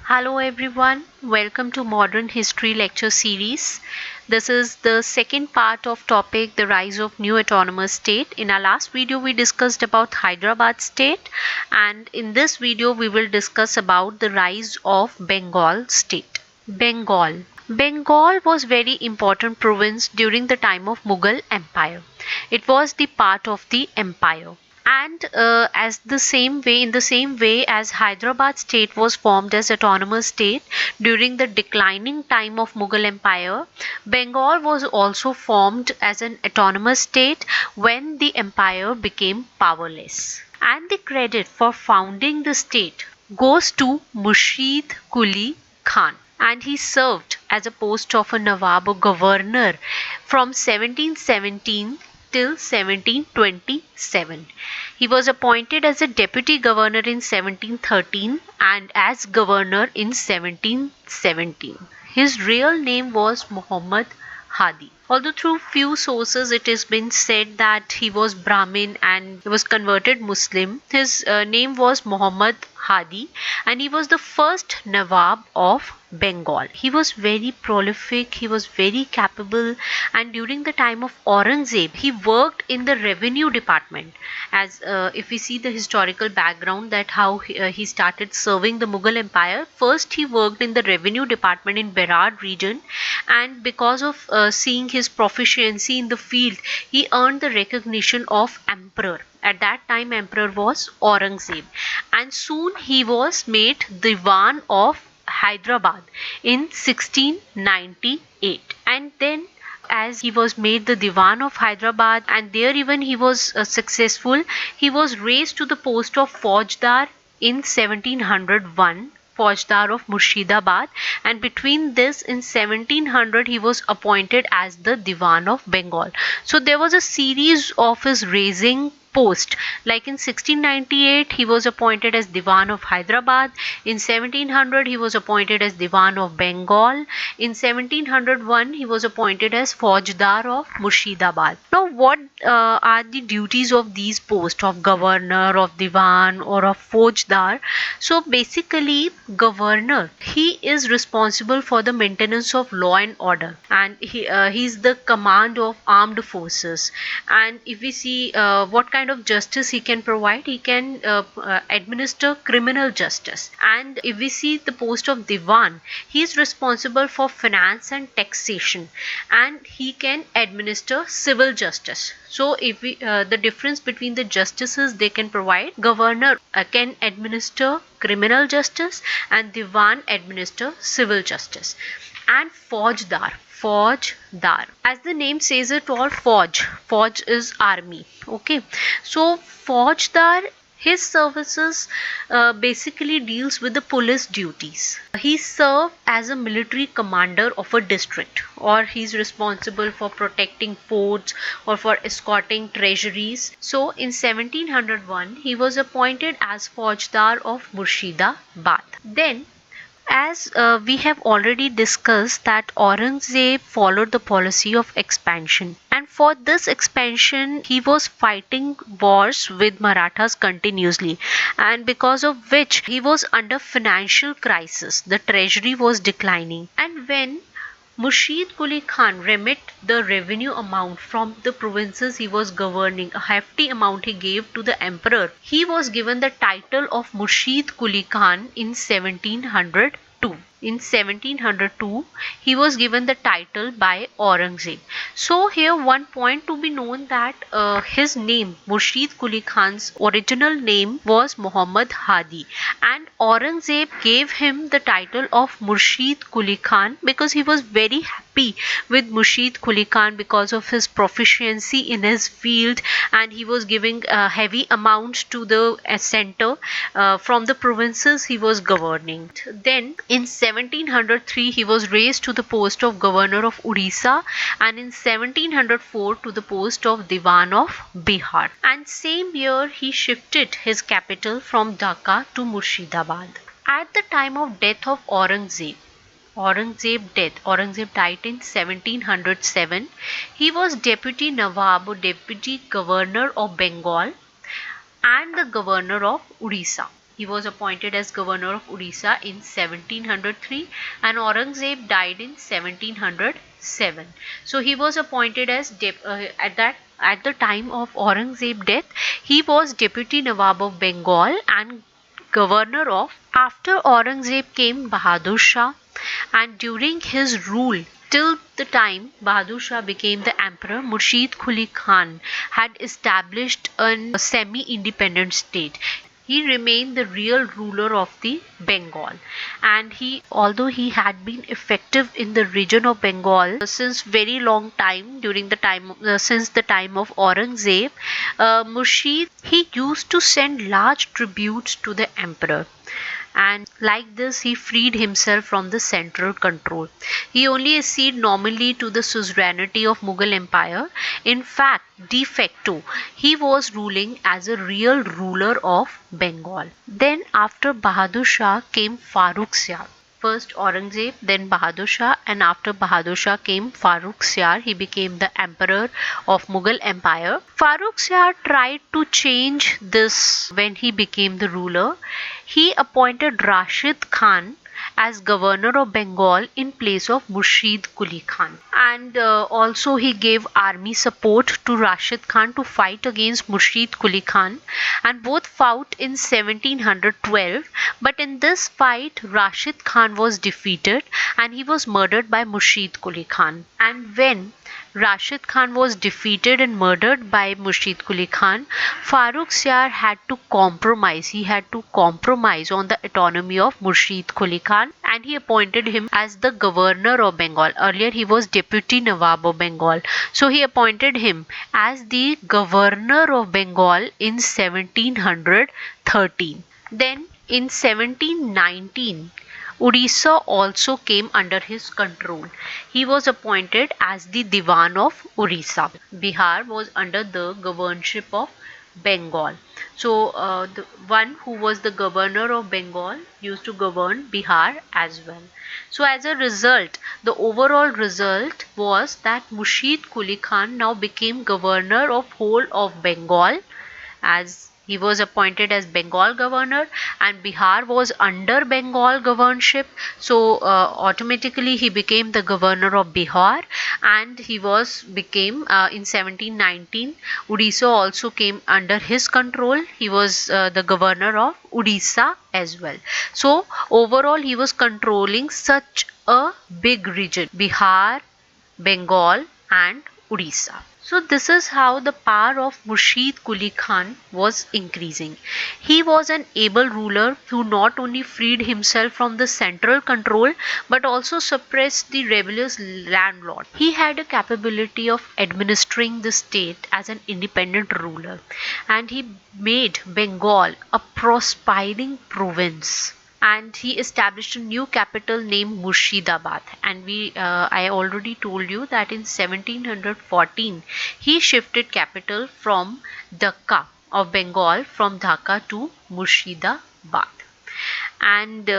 Hello everyone, welcome to Modern History Lecture Series. This is the second part of topic the rise of new autonomous state. In our last video we discussed about Hyderabad state, and in this video we will discuss about the rise of Bengal state. Bengal was very important province during the time of Mughal Empire. It was the part of the empire. And in the same way as Hyderabad state was formed as autonomous state during the declining time of Mughal Empire, Bengal was also formed as an autonomous state when the empire became powerless. And the credit for founding the state goes to Murshid Quli Khan, and he served as a post of a Nawab or governor from 1717 till 1727. He was appointed as a deputy governor in 1713 and as governor in 1717. His real name was Muhammad Hadi. Although through few sources it has been said that he was Brahmin and he was converted Muslim, his name was Muhammad Hadi, and he was the first Nawab of Bengal. He was very prolific, he was very capable, and during the time of Aurangzeb, he worked in the revenue department. As if we see the historical background that how he started serving the Mughal Empire, first he worked in the revenue department in Berar region, and because of seeing his proficiency in the field, he earned the recognition of emperor. At that time emperor was Aurangzeb, and soon he was made Diwan of Hyderabad in 1698. And then as he was made the Diwan of Hyderabad, and there even he was successful, he was raised to the post of Faujdar in 1701, Faujdar of Murshidabad, and between this in 1700 he was appointed as the Diwan of Bengal. So there was a series of his raising post. Like in 1698 he was appointed as Diwan of Hyderabad, in 1700 he was appointed as Diwan of Bengal, in 1701 he was appointed as Faujdar of Murshidabad. Now what are the duties of these posts of governor, of Diwan or of Faujdar? So basically governor, he is responsible for the maintenance of law and order, and he is the command of armed forces. And if we see what kind of justice he can provide, he can administer criminal justice. And if we see the post of Diwan, he is responsible for finance and taxation, and he can administer civil justice. So if we the difference between the justices they can provide, governor can administer criminal justice and Diwan administer civil justice. And Faujdar, as the name says it all, Fauj is army. Okay, so Faujdar, his services basically deals with the police duties. He served as a military commander of a district, or he's responsible for protecting forts or for escorting treasuries. So in 1701 he was appointed as Faujdar of Murshidabad. Then as we have already discussed that Aurangzeb followed the policy of expansion, and for this expansion he was fighting wars with Marathas continuously, and because of which he was under financial crisis. The treasury was declining, and when Murshid Quli Khan remit the revenue amount from the provinces he was governing, a hefty amount he gave to the emperor, he was given the title of Murshid Quli Khan in 1702. In 1702, he was given the title by Aurangzeb. So here one point to be known that his name, Murshid Quli Khan's original name was Muhammad Hadi, and Aurangzeb gave him the title of Murshid Quli Khan because he was very happy with Murshid Quli Khan because of his proficiency in his field, and he was giving heavy amounts to the center from the provinces he was governing. Then in 1703 he was raised to the post of governor of Odisha, and in 1704 to the post of Diwan of Bihar, and same year he shifted his capital from Dhaka to Murshidabad. At the time of death of Aurangzeb died in 1707. He was deputy Nawab or deputy governor of Bengal and the governor of Odisha. He was appointed as governor of Odisha in 1703 and Aurangzeb died in 1707. So he was appointed as at the time of Aurangzeb's death, he was deputy Nawab of Bengal and governor of. After Aurangzeb came Bahadur Shah, and during his rule till the time Bahadur Shah became the emperor, Murshid Quli Khan had established a semi-independent state. He remained the real ruler of the Bengal, and although he had been effective in the region of Bengal since very long time, during the time since the time of Aurangzeb, Murshid, he used to send large tributes to the emperor, and like this he freed himself from the central control. He only acceded nominally to the suzerainty of Mughal Empire. In fact, de facto, he was ruling as a real ruler of Bengal. Then after Bahadur Shah came Farrukhsiyar. First Aurangzeb, then Bahadur Shah, and after Bahadur Shah came Farrukhsiyar. He became the emperor of Mughal Empire. Farrukhsiyar tried to change this when he became the ruler. He appointed Rashid Khan as governor of Bengal in place of Murshid Quli Khan, and also he gave army support to Rashid Khan to fight against Murshid Quli Khan, and both fought in 1712. But in this fight Rashid Khan was defeated and he was murdered by Murshid Quli Khan. And when Rashid Khan was defeated and murdered by Murshid Quli Khan, Farrukhsiyar had to compromise. He had to compromise on the autonomy of Murshid Quli Khan, and he appointed him as the governor of Bengal. Earlier he was deputy Nawab of Bengal. So he appointed him as the governor of Bengal in 1713. Then in 1719, Odisha also came under his control. He was appointed as the Diwan of Odisha. Bihar was under the governorship of Bengal. So the one who was the governor of Bengal used to govern Bihar as well. So as a result, the overall result was that Murshid Quli Khan now became governor of whole of Bengal, as he was appointed as Bengal governor, and Bihar was under Bengal governorship. So automatically he became the governor of Bihar, and he became in 1719 Odisha also came under his control. He was the governor of Odisha as well. So overall he was controlling such a big region, Bihar, Bengal and Odisha. So this is how the power of Murshid Quli Khan was increasing. He was an able ruler who not only freed himself from the central control but also suppressed the rebellious landlord. He had a capability of administering the state as an independent ruler, and he made Bengal a prospering province. And he established a new capital named Murshidabad, and I already told you that in 1714 he shifted capital from Dhaka of Bengal from Dhaka to Murshidabad, and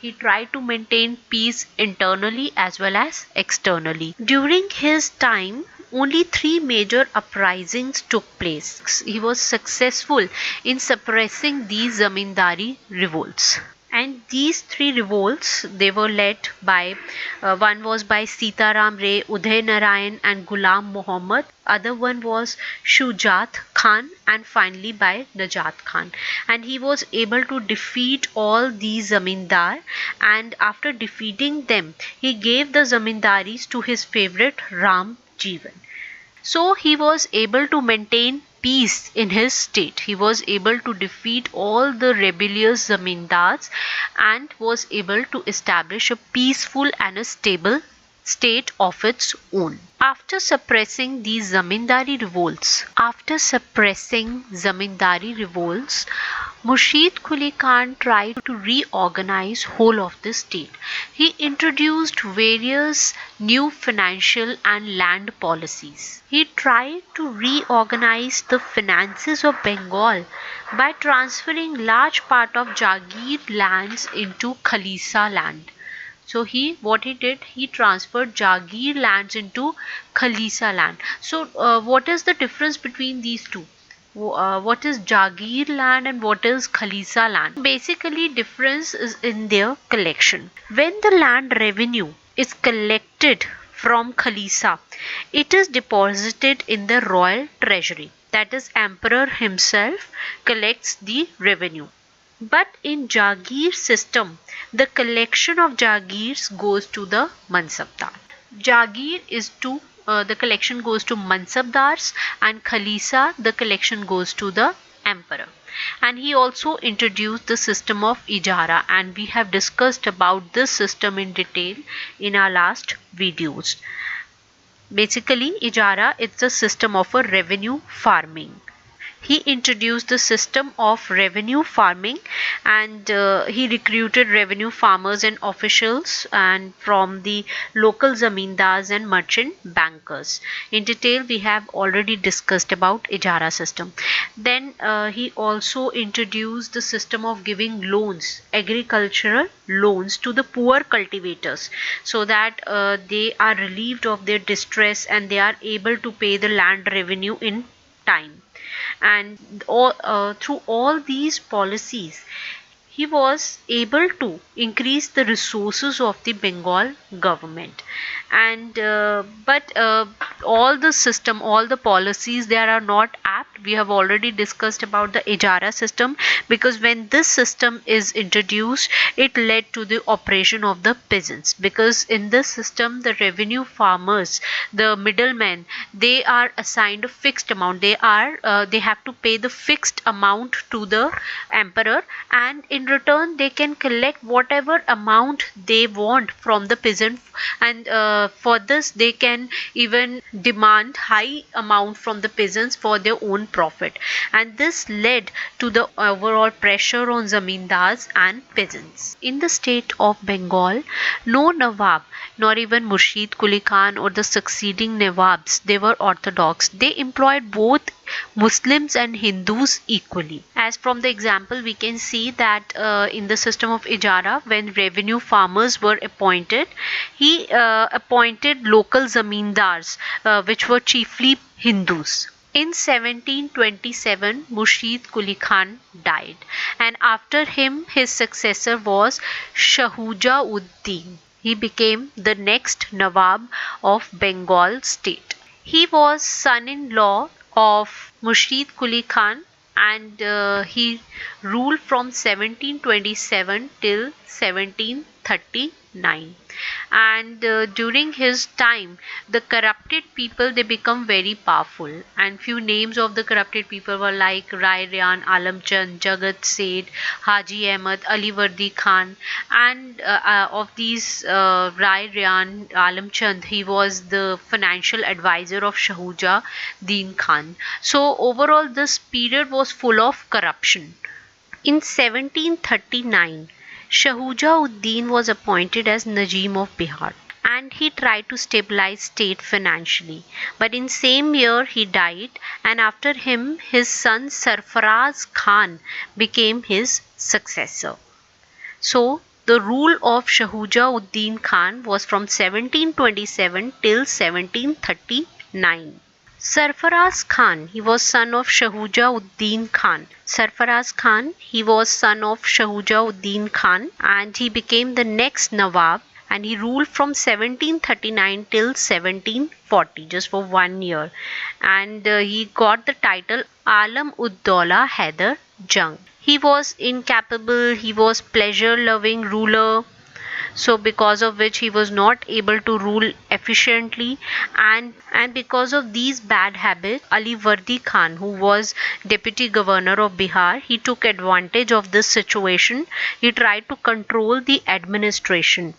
he tried to maintain peace internally as well as externally. During his time only 3 major uprisings took place. He was successful in suppressing these zamindari revolts. And these 3 revolts, they were led by, one was by Sitaram Ray, Uday Narayan and Ghulam Muhammad. Other one was Shujat Khan, and finally by Najat Khan. And he was able to defeat all these zamindar, and after defeating them, he gave the zamindaris to his favorite Ram Jeevan. So he was able to maintain peace in his state. He was able to defeat all the rebellious zamindars and was able to establish a peaceful and a stable state of its own. After suppressing these zamindari revolts, Murshid Quli Khan tried to reorganize whole of the state. He introduced various new financial and land policies. He tried to reorganize the finances of Bengal by transferring large part of Jagir lands into Khalisa land. So he transferred Jagir lands into Khalisa land. So what is the difference between these two? what is Jagir land and what is Khalisa land. Basically, difference is in their collection. When the land revenue is collected from Khalisa, it is deposited in the royal treasury. That is, emperor himself collects the revenue. But in Jagir system, the collection of Jagirs goes to the Mansabdar. Jagir is to the collection goes to Mansabdars, and Khalisa the collection goes to the emperor. And he also introduced the system of Ijara, and we have discussed about this system in detail in our last videos. Basically, Ijara is the system of a revenue farming. He introduced the system of revenue farming, and he recruited revenue farmers and officials and from the local zamindars and merchant bankers. In detail, we have already discussed about Ijara system. Then he also introduced the system of giving loans, agricultural loans to the poor cultivators, so that they are relieved of their distress and they are able to pay the land revenue in time. And through all these policies, he was able to increase the resources of the Bengal government. And but all the system, all the policies there are not apt. We have already discussed about the Ijara system, because when this system is introduced, it led to the oppression of the peasants, because in this system the revenue farmers, the middlemen, they are assigned a fixed amount. They have to pay the fixed amount to the emperor, and in return they can collect whatever amount they want from the peasant, and for this they can even demand high amount from the peasants for their own profit. And this led to the overall pressure on zamindars and peasants. In the state of Bengal, no Nawab, nor even Murshid Quli Khan or the succeeding Nawabs, they were orthodox. They employed both Muslims and Hindus equally. As from the example, we can see that in the system of Ijara, when revenue farmers were appointed, he appointed local zamindars, which were chiefly Hindus. In 1727, Murshid Quli Khan died, and after him his successor was Shuja-ud-din. He became the next Nawab of Bengal state. He was son-in-law of Murshid Quli Khan, and he ruled from 1727 till 1739. And during his time, the corrupted people, they become very powerful, and few names of the corrupted people were like Rai Ryan, Alam Chand, Jagat Seth, Haji Ahmad, Alivardi Khan. And of these Rai Ryan, Alam Chand, he was the financial advisor of Shuja-ud-din Khan. So overall this period was full of corruption. In 1739, Shuja-ud-din was appointed as Najim of Bihar, and he tried to stabilize state financially. But in same year he died, and after him his son Sarfaraz Khan became his successor. So the rule of Shuja-ud-din Khan was from 1727 till 1739. Sarfaraz Khan, he was son of Shuja-ud-din Khan. Sarfaraz Khan, he was son of Shuja-ud-din Khan, and he became the next Nawab, and he ruled from 1739 till 1740, just for 1 year. And he got the title Alam-ud-Daula Haider Jung. He was incapable, he was pleasure-loving ruler, so because of which he was not able to rule efficiently, and because of these bad habits, Alivardi Khan, who was deputy governor of Bihar, he took advantage of this situation. He tried to control the administration.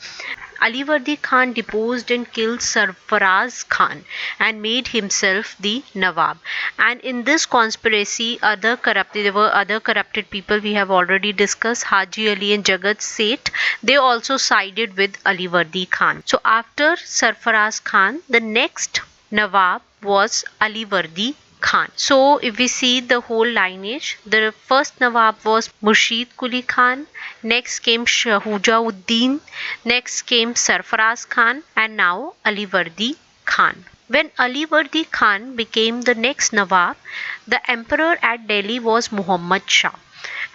Alivardi Khan deposed and killed Sarfaraz Khan and made himself the Nawab. And in this conspiracy, there were other corrupted people we have already discussed, Haji Ali and Jagat Seth. They also sided with Alivardi Khan. So after Sarfaraz Khan, the next Nawab was Alivardi Khan. So if we see the whole lineage, the first Nawab was Murshid Quli Khan, next came Shuja-ud-din, next came Sarfaraz Khan, and now Alivardi Khan. When Alivardi Khan became the next Nawab, the emperor at Delhi was Muhammad Shah.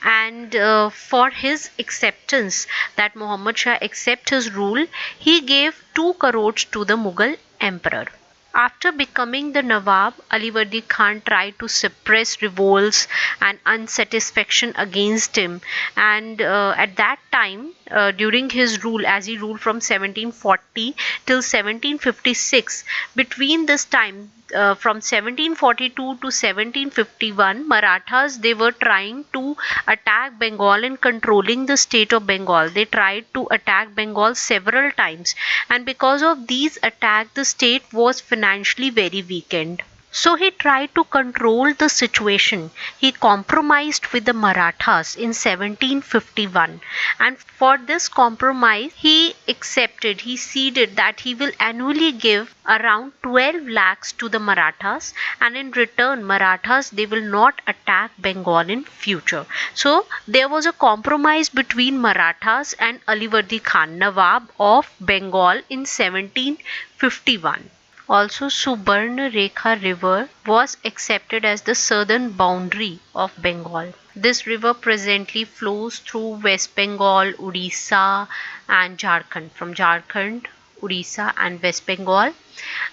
And for his acceptance, that Muhammad Shah accept his rule, he gave 2 crores to the Mughal emperor. After becoming the Nawab, Alivardi Khan tried to suppress revolts and unsatisfaction against him. And at that time, during his rule, as he ruled from 1740 till 1756, between this time, from 1742 to 1751, Marathas, they were trying to attack Bengal and controlling the state of Bengal. They tried to attack Bengal several times, and because of these attacks, the state was financially very weakened. So he tried to control the situation. He compromised with the Marathas in 1751, and for this compromise he accepted, he ceded that he will annually give around 12 lakhs to the Marathas, and in return Marathas, they will not attack Bengal in future. So there was a compromise between Marathas and Alivardi Khan, Nawab of Bengal, in 1751. Also, Subarna Rekha River was accepted as the southern boundary of Bengal. This river presently flows through West Bengal, Odisha and Jharkhand. From Jharkhand, Odisha and West Bengal.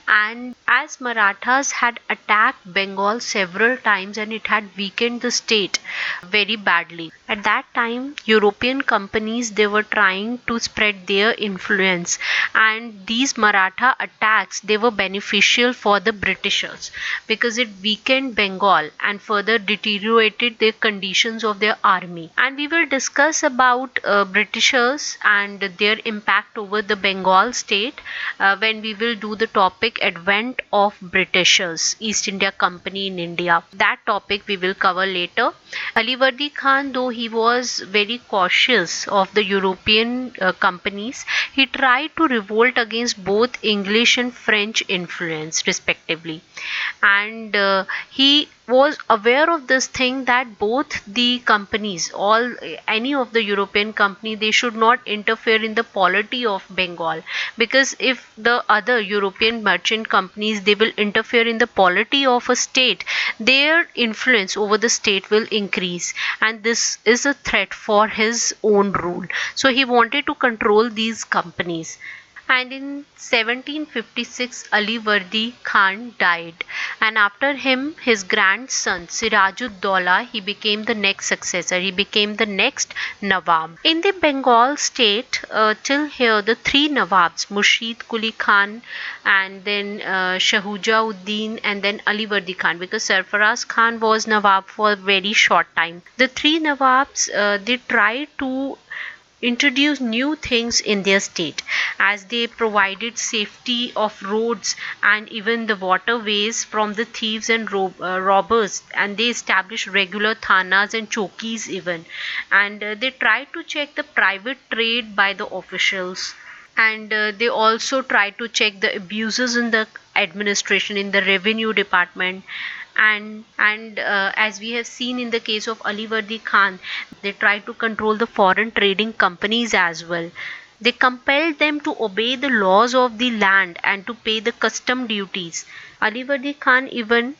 And as Marathas had attacked Bengal several times and it had weakened the state very badly. At that time, European companies, they were trying to spread their influence, and these Maratha attacks, they were beneficial for the Britishers because it weakened Bengal and further deteriorated the conditions of their army. And we will discuss about Britishers and their impact over the Bengal state when we will do the topic Advent of Britishers, East India Company in India. That topic we will cover later. Alivardi Khan, though he was very cautious of the European companies, he tried to revolt against both English and French influence respectively. And he was aware of this thing that both the companies, any of the European company, they should not interfere in the polity of Bengal, because if the other European merchant companies, they will interfere in the polity of a state, their influence over the state will increase, and this is a threat for his own rule. So he wanted to control these companies. And in 1756, Alivardi Khan died, and after him his grandson Siraj-ud-Daulah, he became the next successor, he became the next Nawab. In the Bengal state, till here the 3 Nawabs, Murshid Quli Khan, and then Shuja-ud-din, and then Alivardi Khan, because Sarfaraz Khan was Nawab for a very short time. The 3 Nawabs, they tried to introduce new things in their state, as they provided safety of roads and even the waterways from the thieves and robbers, and they established regular thanas and chokis even, and they tried to check the private trade by the officials, and they also tried to check the abuses in the administration, in the revenue department. And as we have seen in the case of Alivardi Khan, they tried to control the foreign trading companies as well. They compelled them to obey the laws of the land and to pay the custom duties. Alivardi Khan even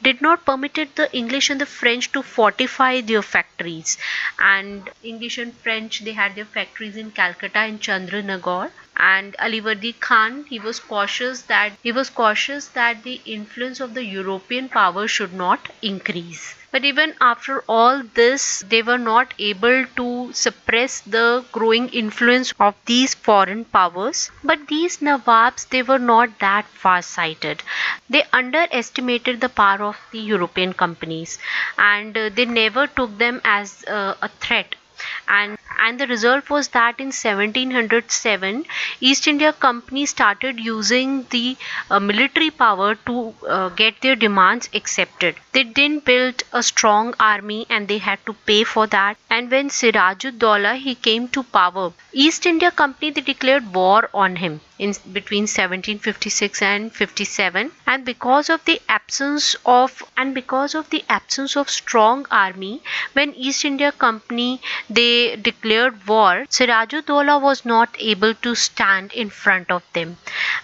did not permitted the English and the French to fortify their factories. And English and French, they had their factories in Calcutta and Chandranagore. And Alivardi Khan, he was cautious that the influence of the European power should not increase. But even after all this, they were not able to suppress the growing influence of these foreign powers. But these Nawabs, they were not that far-sighted. They underestimated the power of the European companies, and they never took them as a threat. And the result was that in 1707, East India Company started using the military power to get their demands accepted. They didn't build a strong army and they had to pay for that. And when Siraj-ud-Daulah, he came to power, East India Company, they declared war on him in between 1756 and 57. And because of the absence of strong army, when East India Company, they declared declared war, Siraj-ud-Dowla was not able to stand in front of them,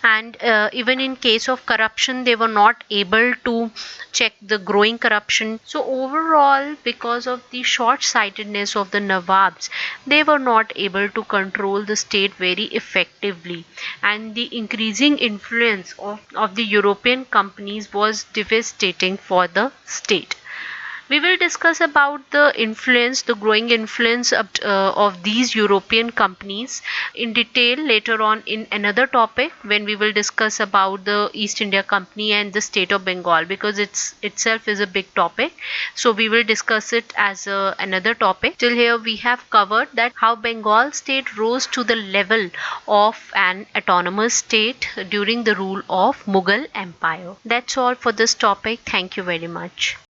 and even in case of corruption they were not able to check the growing corruption. So overall, because of the short sightedness of the Nawabs, they were not able to control the state very effectively, and the increasing influence of the European companies was devastating for the state. We will discuss about the influence, the growing influence of these European companies in detail later on in another topic, when we will discuss about the East India Company and the state of Bengal, because itself is a big topic. So we will discuss it as another topic. Till here we have covered that how Bengal state rose to the level of an autonomous state during the rule of Mughal Empire. That's all for this topic. Thank you very much.